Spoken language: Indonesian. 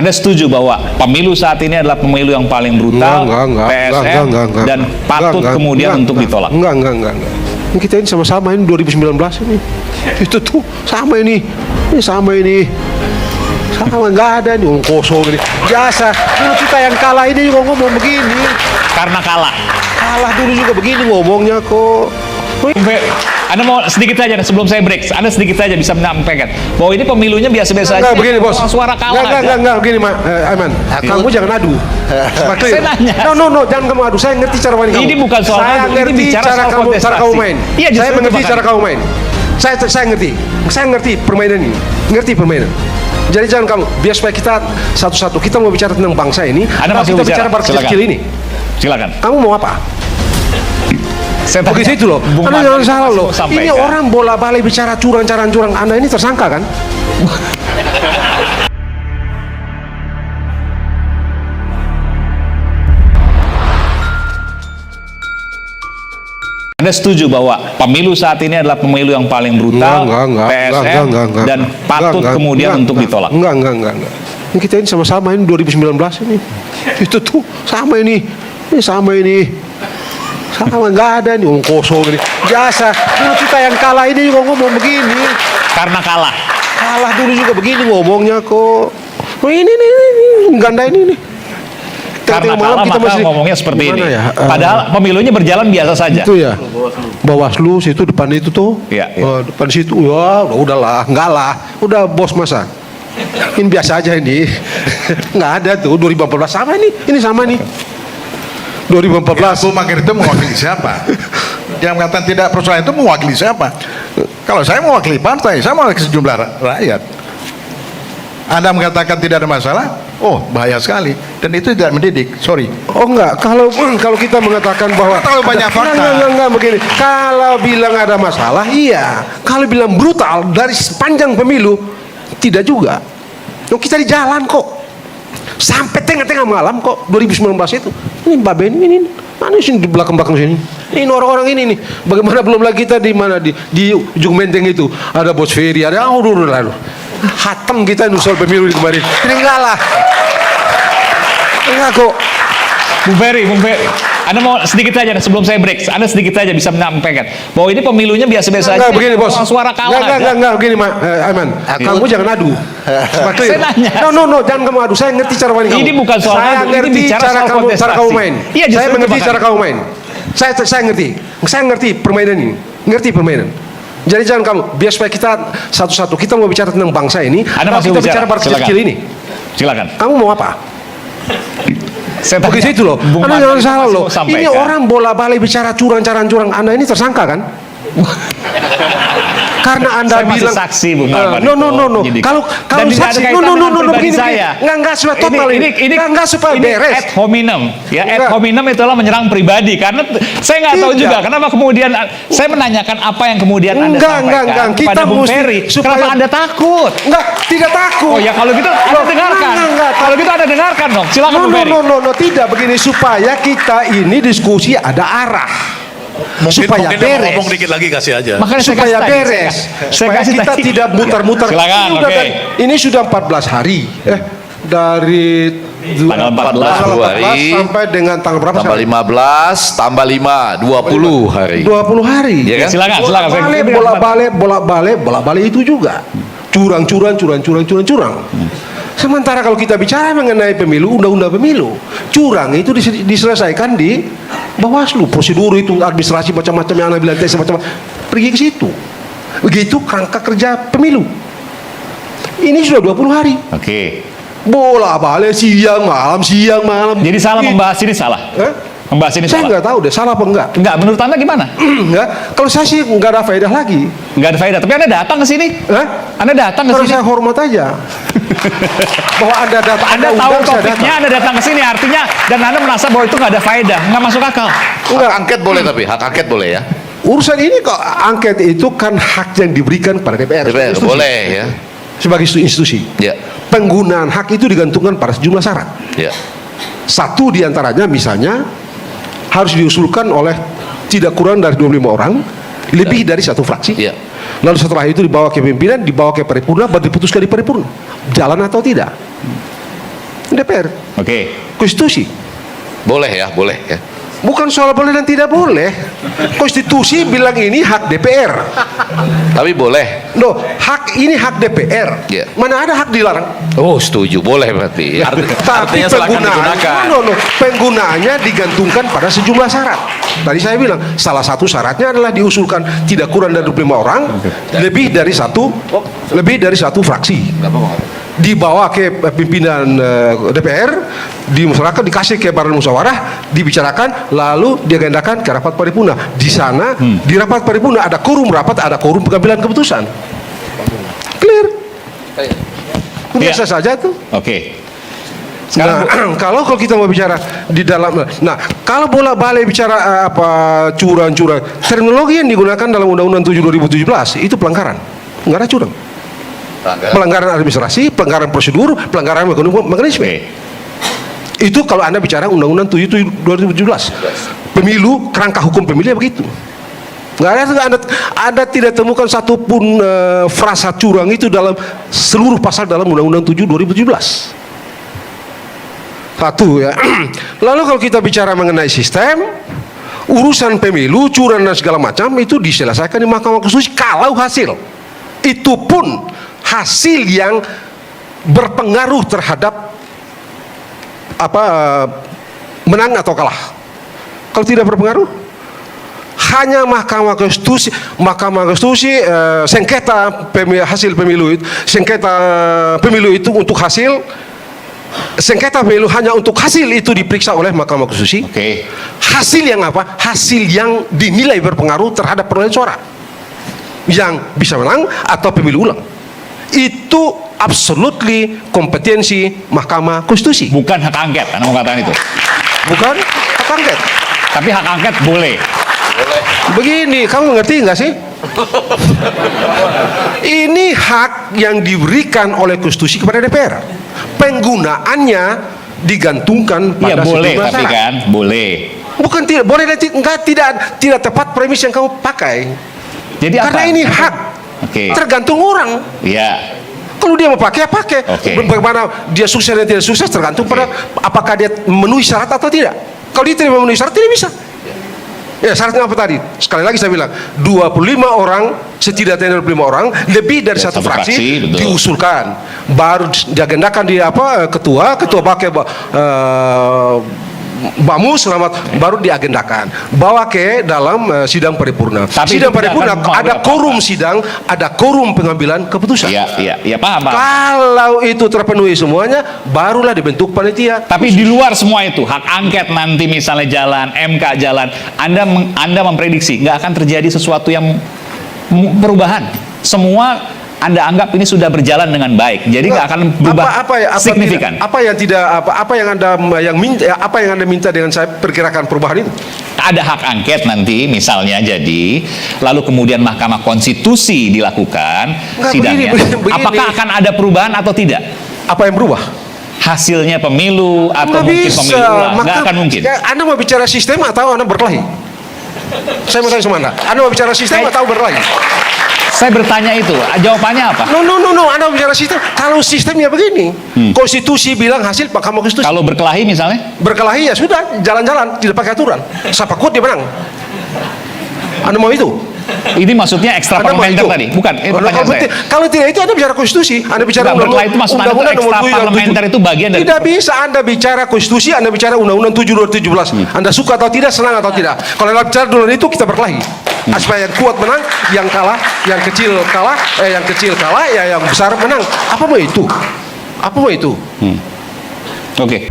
Anda setuju bahwa pemilu saat ini adalah pemilu yang paling brutal, PSM, dan patut kemudian untuk ditolak? Enggak. Kita ini sama-sama ini 2019 ini. Itu tuh sama ini sama, nggak ada nih kosong ini. Biasa, dulu kita yang kalah ini juga ngomong begini. Karena kalah Dulu juga begini ngomongnya kok. Anda mau sedikit saja sebelum saya break, Anda sedikit saja bisa menyampaikan bahwa ini pemilunya biasa-biasa aja. Begini bos. Suara kalah. Enggak begini Aiman. Kamu jangan adu. Saya nanya. No, jangan kamu adu. Saya ngerti cara main kamu. Ini bukan soal saya adu, ngerti ini bicara cara soal kamu main. Iya, saya mengerti cara kamu main. Saya ngerti permainan ini. Ngerti permainan. Jadi jangan kamu. Biar supaya kita satu-satu kita mau bicara tentang bangsa ini. Anda masih kita bicara partai kecil ini. Silakan. Kamu mau apa? Saya tanya, begitu loh. Anda jangan salah loh. Ini sampaikan. orang bola-balik bicara curang. Anda ini tersangka kan? Anda setuju bahwa pemilu saat ini adalah pemilu yang paling brutal, PSM, dan patut kemudian untuk ditolak? Enggak. Kita ini sama-sama ini 2019 ini. Itu tuh sama ini sama, nggak ada nih kosong ini. Biasa, dulu kita yang kalah ini juga ngomong begini. Karena kalah dulu juga begini ngomongnya kok. Ini ganda ini. Karena kalah maka ngomongnya seperti ini. Ya? Padahal pemilunya berjalan biasa saja. Itu ya. Bawaslu situ depan itu tuh. Iya. Depan situ ya udahlah, enggak lah. Udah bos masa. Ini biasa aja ini. Nggak ada tuh 2014 sama ini sama nih. 2014. Ya, Bu Magir itu mewakili siapa? Yang mengatakan tidak persoalan itu mewakili siapa? Kalau saya mewakili partai, saya mewakili sejumlah rakyat. Anda mengatakan tidak ada masalah, oh bahaya sekali. Dan itu tidak mendidik, sorry. Oh enggak, kalau kita mengatakan bahwa terlalu banyak fakta. Enggak begini. Kalau bilang ada masalah, iya. Kalau bilang brutal dari sepanjang pemilu, tidak juga. Kita di jalan kok. Sampai tengah-tengah malam kok 2019 itu. Ini Mbak Beni ini mana sih di belakang sini? Ini orang-orang ini nih. Bagaimana belum lagi kita di mana di ujung Menteng itu ada Bos Ferry, ada lalu. Hatam kita soal pemilu kemarin. Ini enggak lah. Enggak kok. Bung Ferry, Anda mau sedikit saja sebelum saya break, Anda sedikit saja bisa menyampaikan bahwa ini pemilunya biasa-biasa aja. Begini bos. Suara kalah. Enggak begini Aiman. Kamu jangan adu. Saya nanya. No, jangan kamu adu. Saya ngerti cara main kamu. Ini bukan soal saya adu, ngerti ini bicara cara kamu main. Iya, saya mengerti cara kamu main. Saya ngerti permainan ini. Ngerti permainan. Jadi jangan kamu. Biar supaya kita satu-satu kita mau bicara tentang bangsa ini. Anda masih kita bicara partai kecil ini. Silakan. Kamu mau apa? Saya tanya, begitu loh. Anda jangan salah loh. Ini sampaikan. orang bola-balik bicara curang. Anda ini tersangka kan? Karena Anda saya bilang saksi Bung Marwan. No. Kalau saksi begini. Enggak supaya total ini. Enggak supaya beres. Ad hominem. Ya, ad hominem itulah menyerang pribadi karena saya nggak tahu juga kenapa kemudian saya menanyakan apa yang kemudian Anda sampaikan kepada Bung Ferry. Kenapa Anda takut? Enggak, tidak takut. Oh ya kalau gitu Anda dengarkan. Kalau gitu Anda dengarkan dong. Silakan Bung Ferry. No, tidak begini supaya kita ini diskusi ada arah. Supaya beres. Ngomong dikit lagi kasih aja. Makanya supaya beres. Supaya kita tidak mutar-mutar. Silakan. Ini sudah 14 hari. Dari tanggal 14 sampai dengan tanggal berapa? Tambah 15, tambah 5, 20 hari. 20 hari. Ya kan? Silakan. Bolak-balik itu juga. Curang. Sementara kalau kita bicara mengenai pemilu, undang-undang pemilu, curang itu diselesaikan di Bawaslu. Prosedur itu administrasi macam-macam yang Anda bilang tes macam-macam. Pergi ke situ. Begitu kerangka kerja pemilu. Ini sudah 20 hari. Oke. Bola-balik siang malam. Jadi salah membahas ini salah. Membahas ini saya salah. nggak tahu deh salah apa enggak. Enggak, menurut Anda gimana? Enggak. Kalau saya sih nggak ada faedah lagi. Nggak ada faedah. Tapi Anda datang ke sini. Anda datang ke Kalau sini. saya hormat aja. Bahwa Anda datang, Anda tahu topiknya, Anda datang ke sini artinya dan Anda merasa bahwa itu nggak ada faedah, nggak masuk akal. Hak angket boleh tapi hak angket boleh ya. Urusan ini kok angket itu kan hak yang diberikan pada DPR. Boleh ya. Sebagai institusi. Ya. Penggunaan hak itu digantungkan pada sejumlah syarat. Ya. Satu diantaranya misalnya harus diusulkan oleh tidak kurang dari 25 orang, lebih dari satu fraksi. Ya. Lalu setelah itu dibawa ke pimpinan, dibawa ke paripurna, baru diputuskan di paripurna. Jalan atau tidak? DPR. Oke. Konstitusi. Boleh ya, boleh ya. Bukan soal boleh dan tidak boleh. Konstitusi bilang ini hak DPR. Tapi boleh. No, hak ini hak DPR. Iya. Mana ada hak dilarang? Oh, setuju, boleh berarti. Tapi Artinya silakan digunakan. penggunaannya digantungkan pada sejumlah syarat. Tadi saya bilang salah satu syaratnya adalah diusulkan tidak kurang dari 25 orang, lebih dari satu fraksi. Dibawa ke pimpinan DPR, dimusyawarahkan, dikasih ke badan musyawarah, dibicarakan, lalu diagendakan ke rapat paripurna. Di sana, di rapat paripurna ada quorum rapat, ada quorum pengambilan keputusan. Clear. Biasa saja tuh. Oke. Nah, kalau kita mau bicara di dalam, nah kalau bolak-balik bicara curang-curang, terminologi yang digunakan dalam Undang-Undang 7 2017 itu pelanggaran, nggak ada curang. Pelanggaran administrasi, pelanggaran prosedur, pelanggaran mekanisme. Itu kalau Anda bicara Undang-Undang 7 2017. Pemilu, kerangka hukum pemilu begitu. Anda tidak temukan satupun frasa curang itu dalam seluruh pasal dalam Undang-Undang 7 2017. Satu ya. Lalu kalau kita bicara mengenai sistem, urusan pemilu, curang dan segala macam itu diselesaikan di Mahkamah Konstitusi kalau hasil. Itu pun hasil yang berpengaruh terhadap menang atau kalah. Kalau tidak berpengaruh, hanya Mahkamah Konstitusi sengketa hasil pemilu itu, sengketa pemilu itu untuk hasil, sengketa pemilu hanya untuk hasil itu diperiksa oleh Mahkamah Konstitusi. Oke. Hasil yang apa? Hasil yang dinilai berpengaruh terhadap perolehan suara yang bisa menang atau pemilu ulang. Itu absolutely kompetensi Mahkamah Konstitusi. Bukan hak angket, Anda mau katakan itu. Bukan hak angket. Tapi hak angket boleh. Begini, kamu ngerti nggak sih? Ini hak yang diberikan oleh Konstitusi kepada DPR. Penggunaannya digantungkan Iya pada boleh, sejumlah tapi syarat. kan boleh. Bukan tidak boleh dan tidak tepat premis yang kamu pakai. Jadi Karena apa? ini hak. Oke. Tergantung orang. Iya. Kalau dia mau pakai, ya pakai. Oke. Bagaimana dia sukses dan tidak sukses tergantung pada apakah dia memenuhi syarat atau tidak. Kalau dia tidak memenuhi syarat, tidak bisa. Ya, syaratnya apa tadi? Sekali lagi saya bilang, 25 orang, setidaknya 25 orang, lebih dari satu fraksi betul. diusulkan. Baru diagendakan di ketua pakai Bamus selamat baru diagendakan. Bawa ke dalam sidang paripurna. Tapi Sidang itu tidak paripurna akan ada apa-apa. quorum sidang, ada quorum pengambilan keputusan. Iya, paham. Kalau itu terpenuhi semuanya, barulah dibentuk panitia. Tapi di luar semua itu, hak angket nanti misalnya jalan, MK jalan, Anda memprediksi nggak akan terjadi sesuatu yang perubahan. Semua Anda anggap ini sudah berjalan dengan baik, jadi nggak akan berubah signifikan. Apa yang Anda minta dengan saya perkirakan perubahan itu? Ada hak angket nanti misalnya jadi, lalu kemudian Mahkamah Konstitusi dilakukan sidangnya. begini. Apakah akan ada perubahan atau tidak? Apa yang berubah? Hasilnya pemilu atau Nggak mungkin bisa. pemilu ulang, nggak akan mungkin. Anda mau bicara sistem atau Anda berkelahi? Saya mau tanya sama Anda. Anda mau bicara sistem atau berkelahi? Saya bertanya itu, jawabannya apa? No. Anda mau bicara sistem. Kalau sistemnya begini, Konstitusi bilang hasil Mahkamah Konstitusi. Kalau berkelahi misalnya? Berkelahi ya sudah, jalan-jalan, tidak pakai aturan. Siapa kuat dia menang. Anda mau itu? Ini maksudnya ekstra Anda mau parlementer itu? tadi, bukan? Pertanyaan saya. Kalau tidak itu Anda bicara konstitusi, Anda bicara Enggak, berkelahi itu maksud Anda undang-undang itu nomor ekstra 7 dan parlementer 7. itu bagian dari- Tidak bisa Anda bicara konstitusi, Anda bicara undang-undang 7 2017. Anda suka atau tidak, senang atau tidak. Kalau Anda bicara dulu itu kita berkelahi. Supaya yang kuat menang, yang kalah, yang kecil kalah, ya yang besar menang. Apa mau itu? Oke.